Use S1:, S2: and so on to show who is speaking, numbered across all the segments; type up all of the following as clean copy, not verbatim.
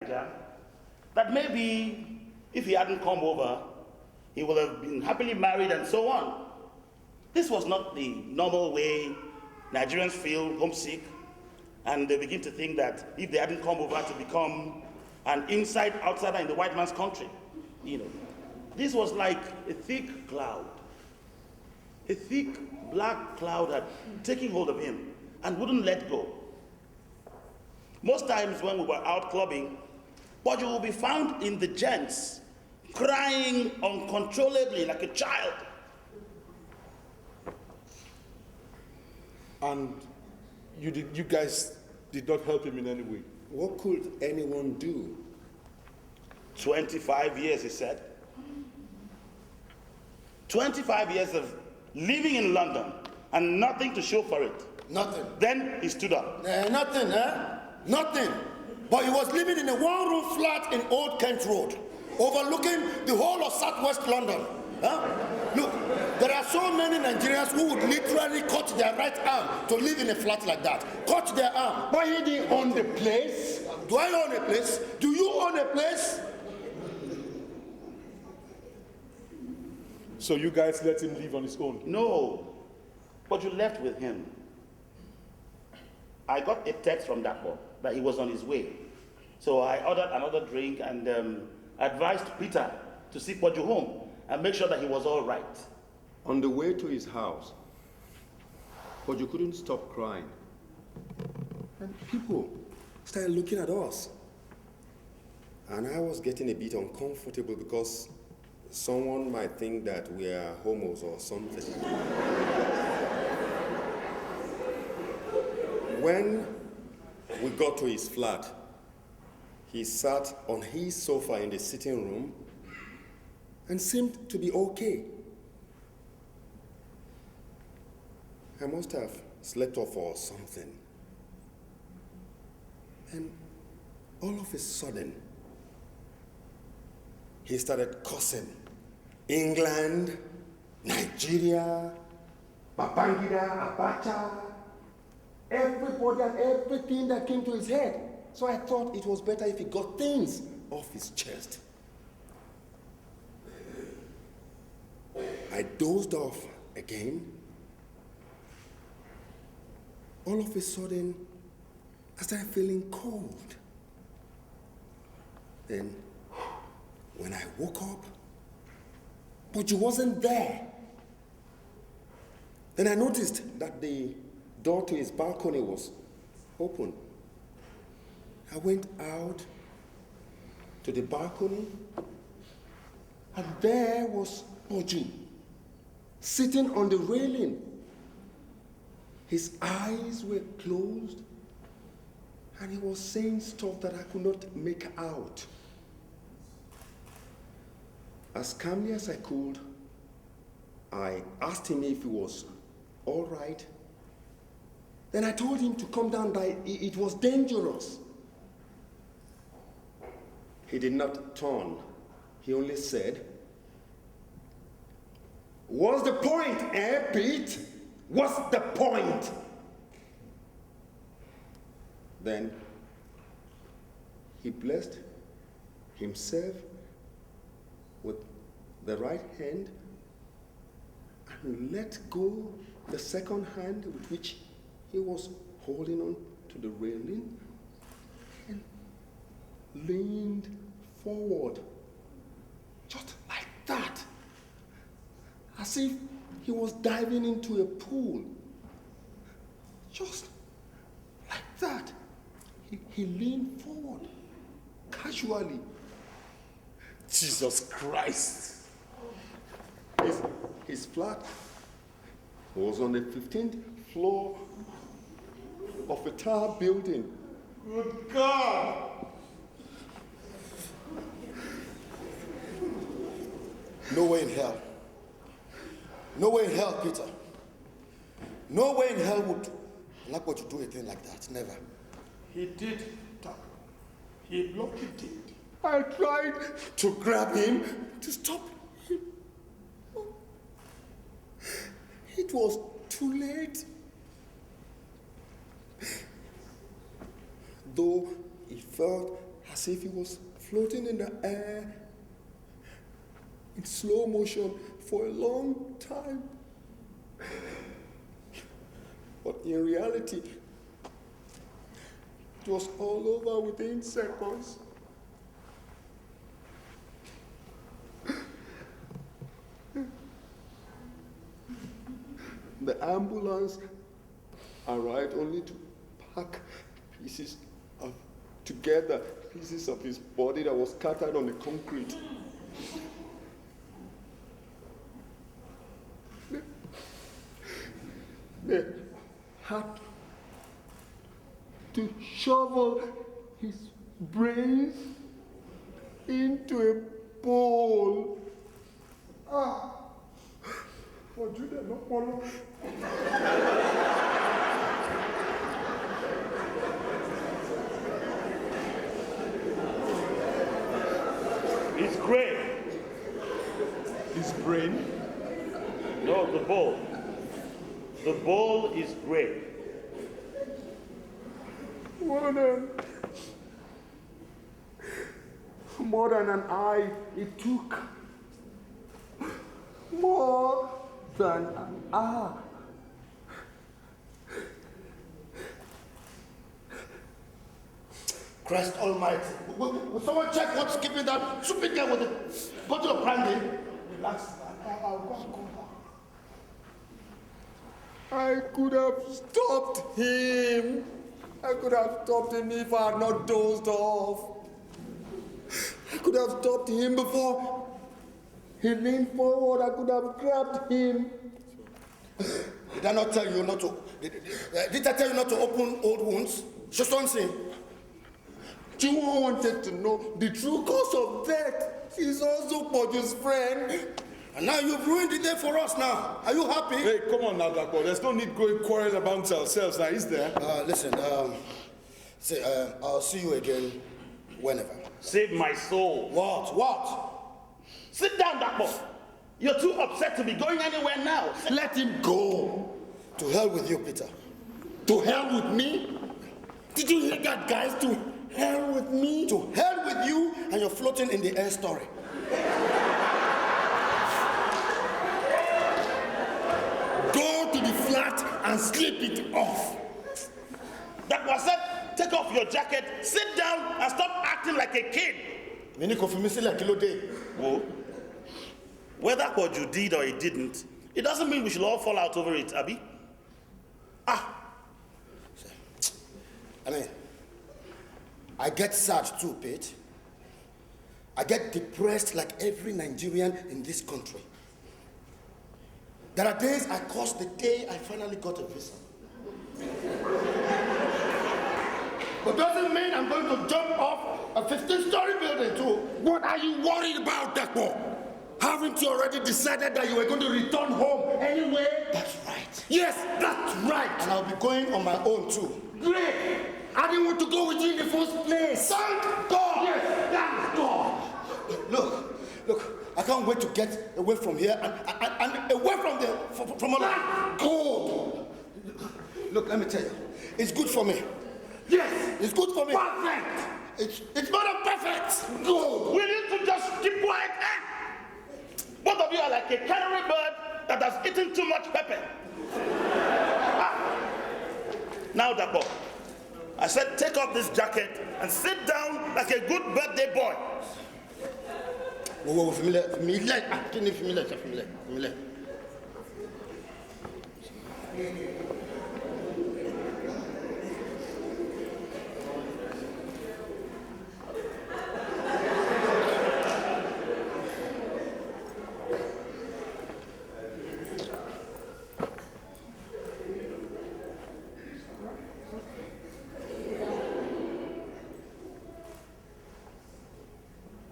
S1: that maybe if he hadn't come over, he would have been happily married and so on. This was not the normal way Nigerians feel homesick, and they begin to think that if they hadn't come over to become an outsider in the white man's country, this was like a thick cloud. A thick black cloud had taken hold of him and wouldn't let go. Most times when we were out clubbing, but you will be found in the gents crying uncontrollably like a child.
S2: And you guys did not help him in any way?
S3: What could anyone do?
S1: 25 years, he said. 25 years of living in London and nothing to show for it.
S3: Nothing.
S1: Then he stood up.
S3: Nothing, eh? Nothing. But he was living in a one-room flat in Old Kent Road, overlooking the whole of southwest London. Huh? Look, there are so many Nigerians who would literally cut their right arm to live in a flat like that. Cut their arm.
S2: But he didn't own the place.
S3: Do I own a place? Do you own a place?
S2: So you guys let him live on his own?
S1: No, but you left with him. I got a text from Daps that he was on his way. So I ordered another drink and advised Peter to see Poju home and make sure that he was all right.
S4: On the way to his house, Poju couldn't stop crying.
S3: And people started looking at us. And I was getting a bit uncomfortable because someone might think that we are homos or something. When we got to his flat, he sat on his sofa in the sitting room and seemed to be okay. I must have slept off or something. And all of a sudden, he started cursing England, Nigeria, Babangida, Abacha, everybody and everything that came to his head. So I thought it was better if he got things off his chest. I dozed off again. All of a sudden, I started feeling cold. Then, when I woke up, Poju wasn't there. Then I noticed that the door to his balcony was open. I went out to the balcony, and there was Poju, sitting on the railing. His eyes were closed, and he was saying stuff that I could not make out. As calmly as I could, I asked him if he was all right. Then I told him to come down, that it was dangerous. He did not turn. He only said, "What's the point, eh, Pete? What's the point?" Then he blessed himself with the right hand and let go the second hand with which he was holding on to the railing and leaned forward, just like that, as if he was diving into a pool. Just like that. He leaned forward, casually.
S1: Jesus Christ.
S3: His flat was on the 15th floor of a tall building.
S2: Good God!
S3: No way in hell. No way in hell, Peter. No way in hell would like what you do a thing like that. Never.
S2: He did talk. He blocked it.
S3: I tried to grab him, to stop him. It was too late. Though it felt as as if he was floating in the air in slow motion for a long time. But in reality, it was all over within seconds. The ambulance arrived only to pack pieces of his body that was scattered on the concrete. They had to shovel his brains into a bowl.
S1: It's gray.
S2: His brain?
S1: No, the bowl. The bowl is gray.
S3: More than an eye it took. More than an hour.
S1: Christ Almighty. Will someone check what's keeping that stupid guy with a bottle of brandy? Relax. I'll go and come back.
S3: I could have stopped him. I could have stopped him if I had not dozed off. I could have stopped him before he leaned forward. I could have grabbed him.
S1: Did I not tell you not to? Did I tell you not to open old wounds? Just one thing.
S3: Juwon wanted to know the true cause of death. He's also Poju's friend.
S1: And now you've ruined the day for us now. Are you happy?
S2: Hey, come on now, Dapo. There's no need going quarreling amongst ourselves now, is there?
S1: Listen, I'll see you again whenever. Save my soul. What? Sit down, Dapo. You're too upset to be going anywhere now.
S3: Let him go.
S1: To hell with you, Peter.
S3: To hell with me? Did you hear that, guys? To hell with me?
S1: To hell with you and your floating in the air story.
S3: Go to the flat and slip it off.
S1: That was it. Take off your jacket, sit down, and stop acting like a kid. Whoa. Whether what you did or you didn't, it doesn't mean we should all fall out over it, Abby. I get sad too, Pete. I get depressed like every Nigerian in this country. There are days I curse the day I finally got a visa. But doesn't mean I'm going to jump off a 15-story building too.
S3: What are you worried about, Dapo? Haven't you already decided that you were going to return home anyway?
S1: That's right.
S3: Yes, that's right.
S1: And I'll be going on my own too.
S3: Great. I didn't want to go with you in the first place.
S1: Thank God.
S3: Yes, thank God.
S1: Look, I can't wait to get away from here and away from all
S3: that. God.
S1: Look, let me tell you, it's good for me.
S3: Yes,
S1: it's good for me.
S3: Perfect.
S1: It's more than perfect.
S3: Good.
S1: We need to just keep quiet. Both of you are like a canary bird that has eaten too much pepper. Now, Dapo, I said take off this jacket and sit down like a good birthday boy. Whoa, familiar.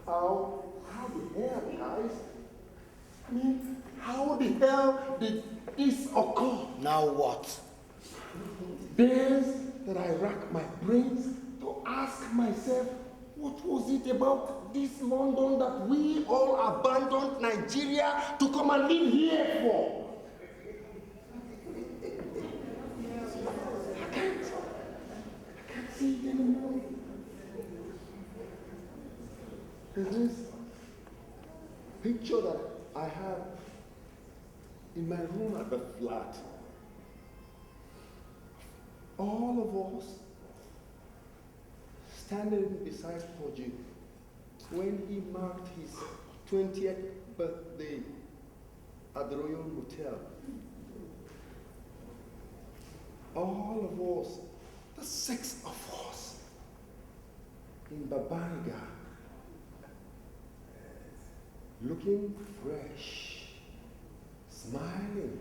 S3: How the hell, guys? I mean, how the hell did this occur?
S1: Now what?
S3: Days that I rack my brains to ask myself, what was it about this London that we all abandoned Nigeria to come and live here for? I can't see it anymore. There's this picture that I have in my room at the flat. All of us standing beside Poji when he marked his 20th birthday at the Royal Hotel. All of us, the 6 of us, in Babanga, looking fresh, smiling,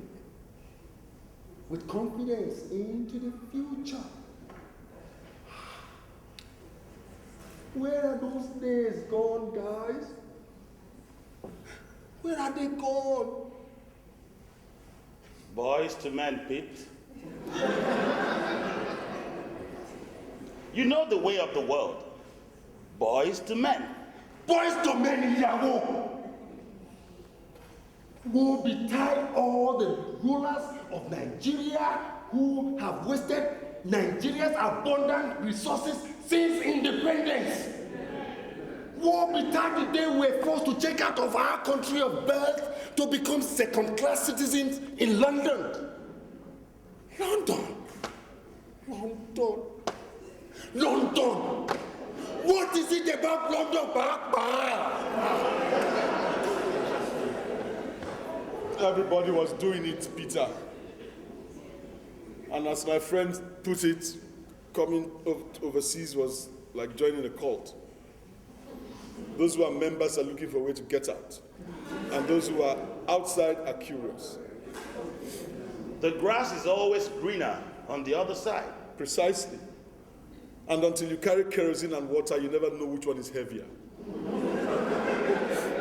S3: with confidence into the future. Where are those days gone, guys? Where are they gone?
S1: Boys to men, Pete. You know the way of the world. Boys to men.
S3: Boys to men, Yahoo! Woe betide all the rulers of Nigeria who have wasted Nigeria's abundant resources since independence. Woe betide the day we're forced to check out of our country of birth to become second-class citizens in London. London. What is it about London, Papa?
S2: Everybody was doing it, Peter. And as my friend put it, coming overseas was like joining a cult. Those who are members are looking for a way to get out. And those who are outside are curious.
S1: The grass is always greener on the other side.
S2: Precisely. And until you carry kerosene and water, you never know which one is heavier.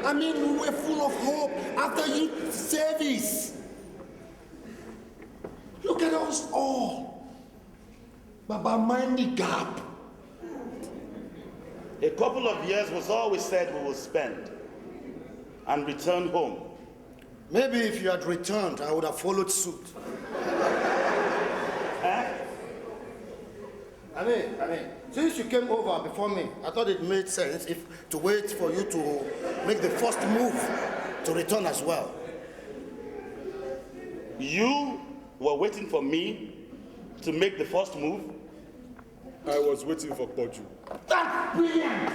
S3: I mean, we were full of hope after youth service. Look at us all. Baba, mind the gap.
S1: A couple of years was all we said we would spend and return home.
S5: Maybe if you had returned, I would have followed suit. I mean, since you came over before me, I thought it made sense to wait for you to make the first move to return as well.
S1: You were waiting for me to make the first move?
S2: I was waiting for Poju.
S3: That's brilliant!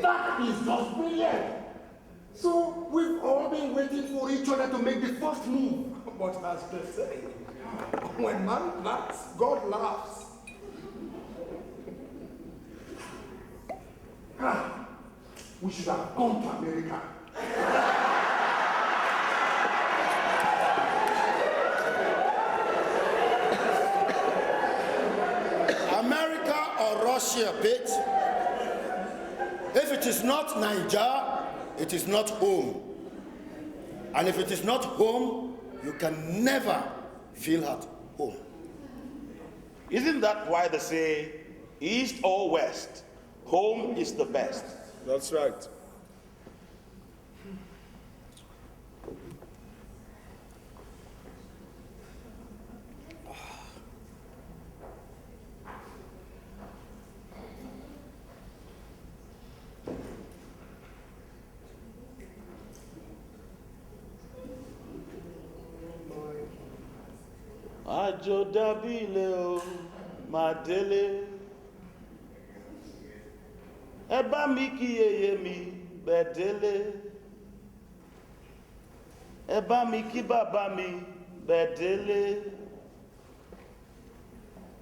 S3: That is just brilliant! So we've all been waiting for each other to make the first move. But as they say, when man plans, God laughs. We should have gone to America.
S5: America or Russia, Pete? If it is not Niger, it is not home. And if it is not home, you can never feel at home.
S1: Isn't that why they say, east or west, home is the best?
S2: That's right.
S1: Àjò dàbí ilé o, máa délé. Ẹ bá mi kí yèyé mi bẹ̀ délé. Ẹ bá mi kí bàbá mi bẹ̀ délé.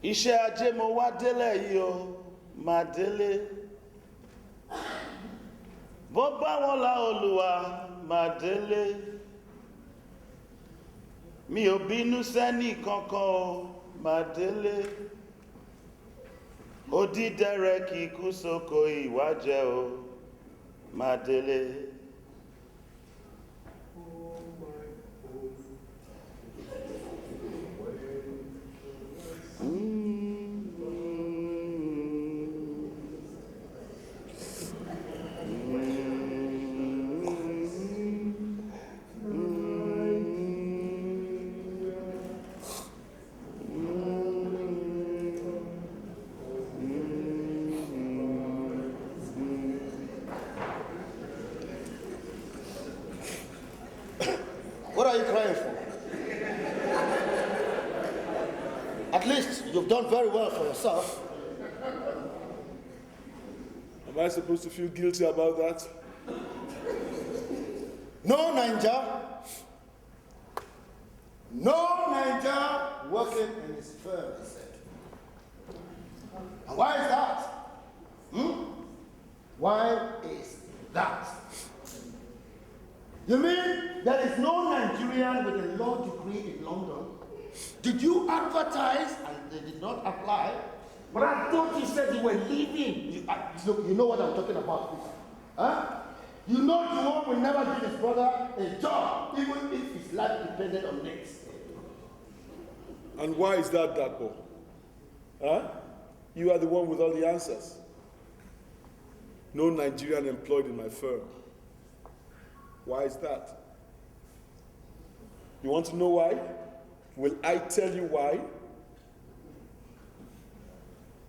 S1: Iṣẹ́ ajé mo wá délẹ̀ yìí o, máa délé. Bó bá wọn la Olúwa, máa délé. Mi ò bínú sẹ́ni kankan o, máa délé. Odídẹrẹ́ kì í kú sóko ìwájẹ o, máa délé.
S5: done very well for yourself.
S2: Am I supposed to feel guilty about that?
S5: No Naija. No Naija working in his firm, he said. And why is that? Why is that? You mean there is no Nigerian with a law degree in London? Did you advertise and they did not apply? But I thought you said you were leaving. Look, you know what I'm talking about, Peter. Huh? You know Juwon will never give his brother a job, even if his life depended on it.
S2: And why is that, Dapo? Huh? You are the one with all the answers. No Nigerian employed in my firm. Why is that? You want to know why? Will I tell you why?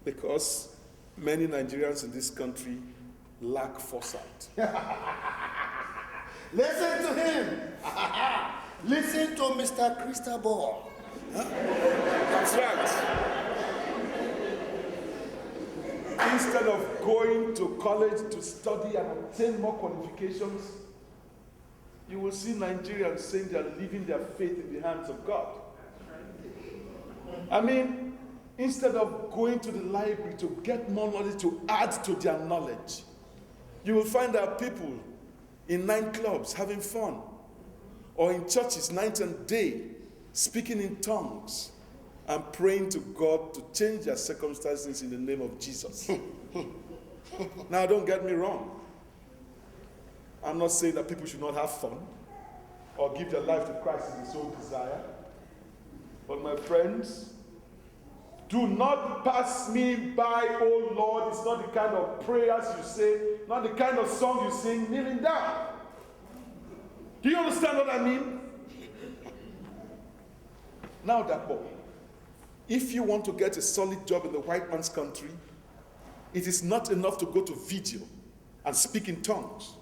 S2: Because many Nigerians in this country lack foresight.
S5: Listen to him. Listen to Mr. Cristobal. Huh?
S2: That's right. Instead of going to college to study and obtain more qualifications, you will see Nigerians saying they are leaving their faith in the hands of God. I mean, instead of going to the library to get more knowledge to add to their knowledge, you will find that people in nightclubs having fun, or in churches night and day, speaking in tongues and praying to God to change their circumstances in the name of Jesus. Now, don't get me wrong. I'm not saying that people should not have fun or give their life to Christ in his own desire. But my friends, do not pass me by, oh Lord. It's not the kind of prayers you say, not the kind of song you sing kneeling down. Do you understand what I mean? Now, Dapo, if you want to get a solid job in the white man's country, it is not enough to go to video and speak in tongues.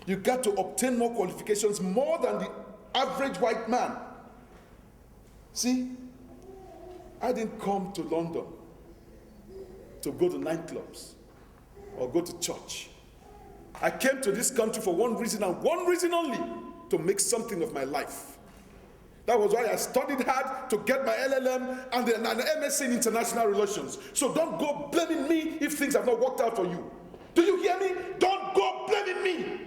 S2: You got to obtain more qualifications, more than the average white man. See, I didn't come to London to go to nightclubs or go to church. I came to this country for one reason and one reason only, to make something of my life. That was why I studied hard to get my LLM and an MSc in international relations. So don't go blaming me if things have not worked out for you. Do you hear me? Don't go blaming me.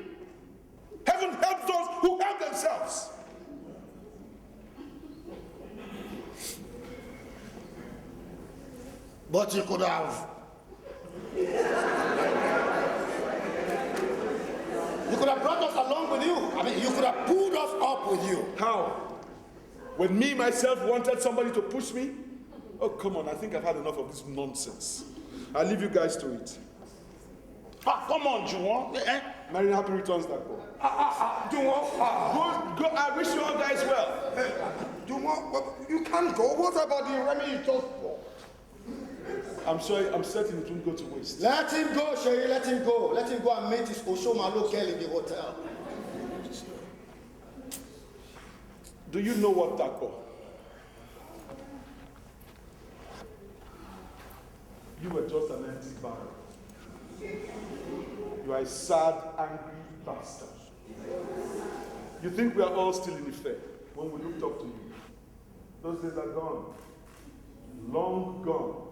S2: Heaven helps those who help themselves.
S5: But you could have. You could have brought us along with you. I mean, you could have pulled us up with you.
S2: How? When me, myself, wanted somebody to push me? Oh, come on, I think I've had enough of this nonsense. I'll leave you guys to it.
S1: Come on, Juwon.
S2: Merry happy returns, that boy.
S6: Juwon,
S2: Go, I wish you all guys well.
S6: Juwon, you can't go. What about the remedy you just bought?
S2: I'm certain it won't go to waste.
S5: Let him go, Seyi, let him go. Let him go and meet his Oshomalo girl in the hotel.
S2: Do you know what, Dapo? You were just an empty barrel. You are a sad, angry bastard. You think we are all still in Ife when we looked up to you. Those days are gone. Long gone.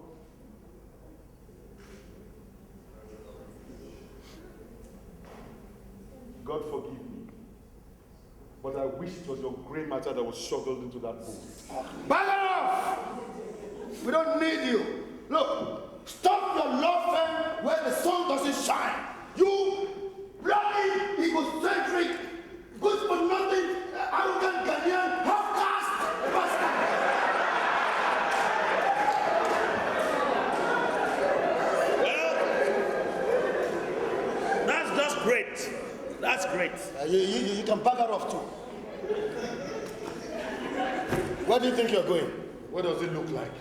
S2: God forgive me. But I wish it was your grey matter that was shoveled into that bowl.
S5: Back off! We don't need you. Look, stop your law firm where the sun doesn't shine. You bloody egocentric, good for nothing, arrogant Ghanaian, half-caste bastard!
S1: Well, that's just great. That's great.
S5: You can back her off too. Where do you think you're going? What does it look like?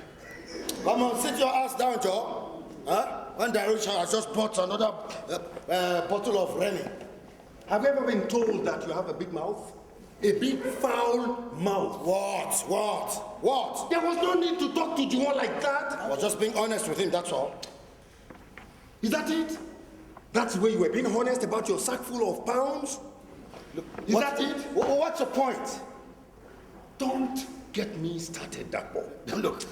S5: Come on, sit your ass down, Joe. Huh? One Direction has just bought another bottle of Remy. Have you ever been told that you have a big mouth?
S3: A big foul mouth.
S5: What? There was no need to talk to Juwon like that. I was just being honest with him, that's all.
S3: Is that it? That's the way you were being honest about your sack full of pounds?
S5: Look,
S3: is that it?
S5: What's the point?
S3: Don't get me started, that boy.
S5: Look,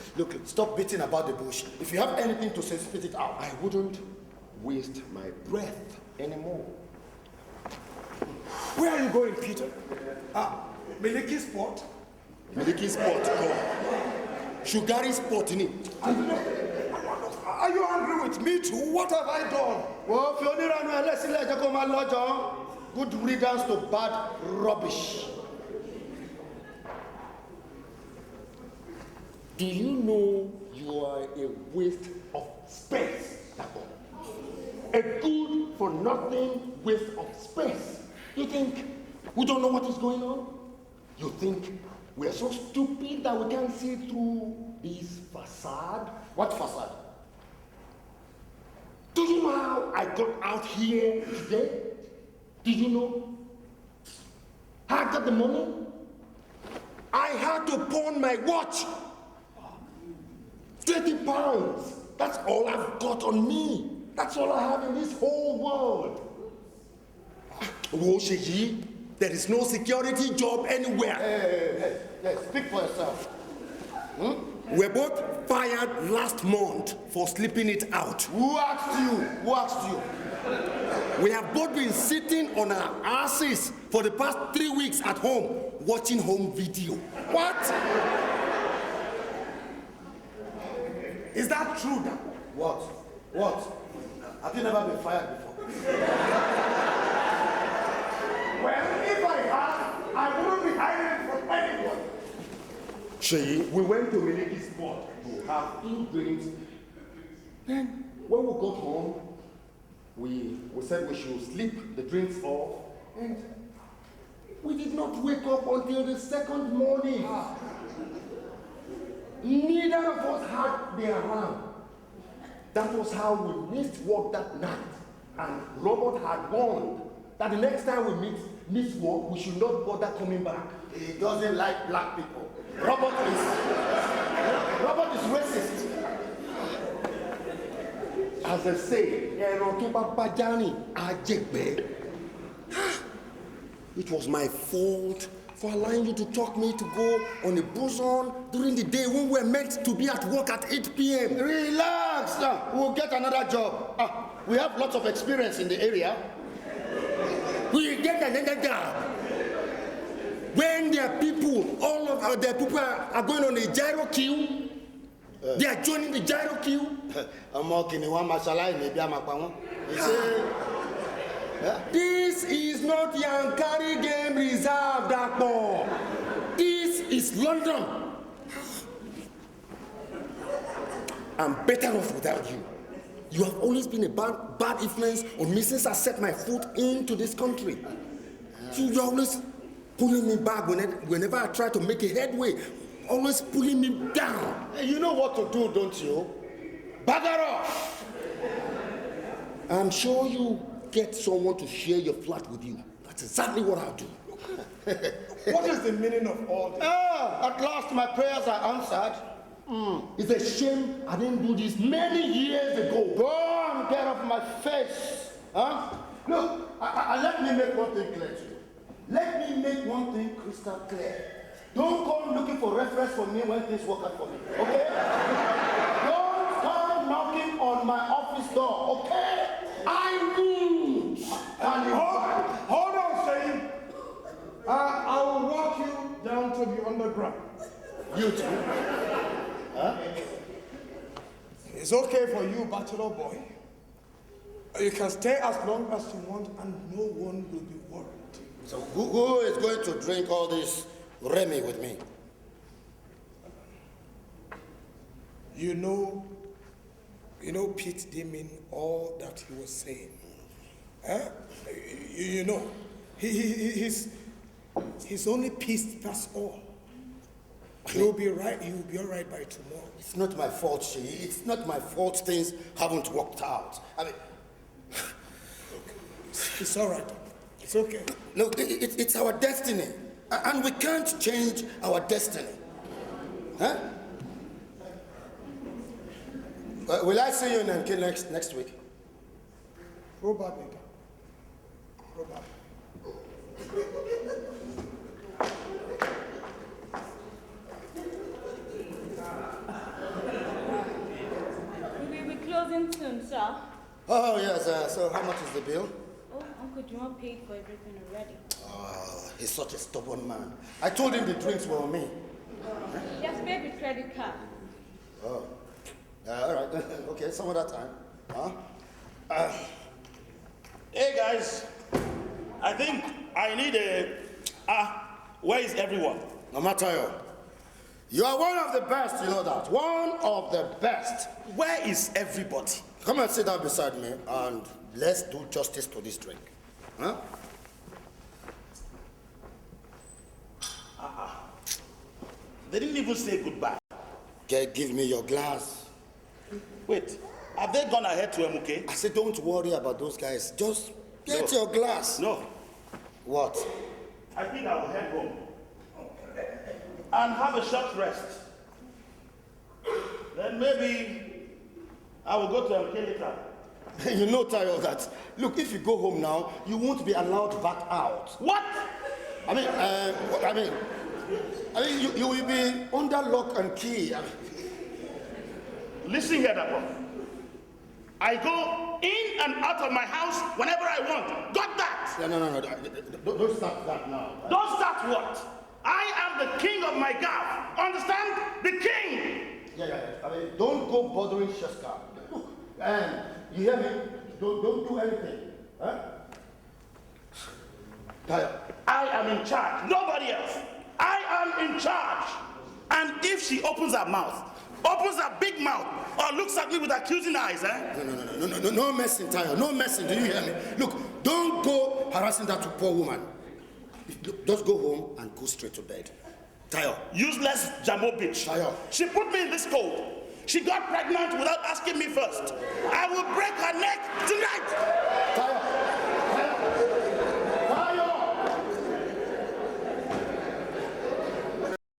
S5: stop beating about the bush. If you have anything to say, spit it out.
S3: I wouldn't waste my breath anymore.
S6: Where are you going, Peter? Miliki Sport?
S3: Miliki Sport, go. Sugary Sport, in it.
S6: Are you angry with me too? What have I done?
S5: Well, if you only run away, let's let you go, my lord, John. Good riddance to bad rubbish.
S3: Do you know you are a waste of space, that boy? A good for nothing waste of space. You think we don't know what is going on? You think we are so stupid that we can't see through this facade?
S5: What facade?
S3: Do you know how I got out here today? Did you know? How I got the money? I had to pawn my watch. 20 pounds. That's all I've got on me. That's all I have in this whole world. Seyi, there is no security job anywhere.
S5: Hey, speak for yourself.
S3: We're both fired last month for sleeping it out.
S5: Who asked you?
S3: We have both been sitting on our asses for the past 3 weeks at home, watching home video.
S6: What? Is that true?
S5: What? Have you never been fired before?
S6: Well, if I had, I wouldn't be hiding from anyone.
S3: Seyi, we went to Miliki Sport to have 2 drinks. Then, when we got home, we said we should sleep the drinks off, and we did not wake up until the second morning. Neither of us had the alarm. That was how we missed work that night. And Robert had warned that the next time we miss work, we should not bother coming back.
S5: He doesn't like black people. Robert is racist.
S3: As they say, it was my fault for allowing you to talk me to go on a boson during the day when we were meant to be at work at 8 p.m.
S5: Relax, we'll get another job. We have lots of experience in the area.
S3: We get another job. When their people, all of their people are going on a gyro queue, they are joining the gyro queue. This is not Yankari Game Reserve, Dakbo. This is London. I'm better off without you. You have always been a bad influence on me since I set my foot into this country. So you're always pulling me back whenever I try to make a headway. Always pulling me down.
S5: You know what to do, don't you? Bugger off!
S3: I'm sure you get someone to share your flat with you. That's exactly what I'll do.
S6: What is the meaning of all this?
S5: At last my prayers are answered.
S3: It's a shame I didn't do this many years ago.
S5: Go and get off my face. Look, let me make one thing clear to you. Let me make one thing crystal clear. Don't come looking for reference for me when things work out for me, okay? Don't come knocking on my office door, okay? I mean,
S6: Hold on, Seyi. I will walk you down to the underground.
S5: You too?
S6: It's okay for you, bachelor boy. You can stay as long as you want and no one will be worried.
S5: So who is going to drink all this Remy with me?
S6: You know Pete didn't mean all that he was saying. You know, he's only pissed, that's all. He'll be right, he will be all right by tomorrow.
S5: It's not my fault, Seyi. It's not my fault things haven't worked out. I mean...
S6: It's all right. It's okay.
S5: Look, it's our destiny. And we can't change our destiny. Huh? Will I see you in Nke next week?
S6: Probably. Probably.
S7: We will be closing soon, sir.
S5: Oh, yes. So how much is the bill?
S7: Oh, Uncle Juwon paid for everything already.
S5: Oh, he's such a stubborn man. I told him the drinks were on me.
S7: He has paid with credit card.
S5: Oh. All right. Okay, some other time. Huh?
S1: Hey guys, I think I need a... where is everyone?
S5: Motayo, you are one of the best, you know that. One of the best.
S1: Where is everybody?
S5: Come and sit down beside me and let's do justice to this drink. Huh?
S1: They didn't even say goodbye.
S5: Okay, give me your glass.
S1: Wait, have they gone ahead to MK?
S5: I said, don't worry about those guys. Just get your glass.
S1: No.
S5: What?
S1: I think I will head home and have a short rest. Then maybe I will go to MK later.
S5: You know, Tayo, that. Look, if you go home now, you won't be allowed back out.
S1: What?
S5: I mean, you will be under lock and key.
S1: Listen here, Dapo. I go in and out of my house whenever I want. Got that?
S5: No. Don't start that now.
S1: Don't start what? I am the king of my gaff. Understand? The king.
S5: Yeah. I mean, don't go bothering Sheska. Look, you hear me? Don't do anything. Huh? Tayo.
S1: I am in charge. Nobody else. I am in charge. And if she opens her mouth, opens her big mouth, or looks at me with accusing eyes,
S5: No messing, Tayo. No messing. Do you hear me? Look, don't go harassing that poor woman. Look, just go home and go straight to bed. Tayo.
S1: Useless Jambo bitch.
S5: Tayo.
S1: She put me in this cold. She got pregnant without asking me first. I will break her neck tonight.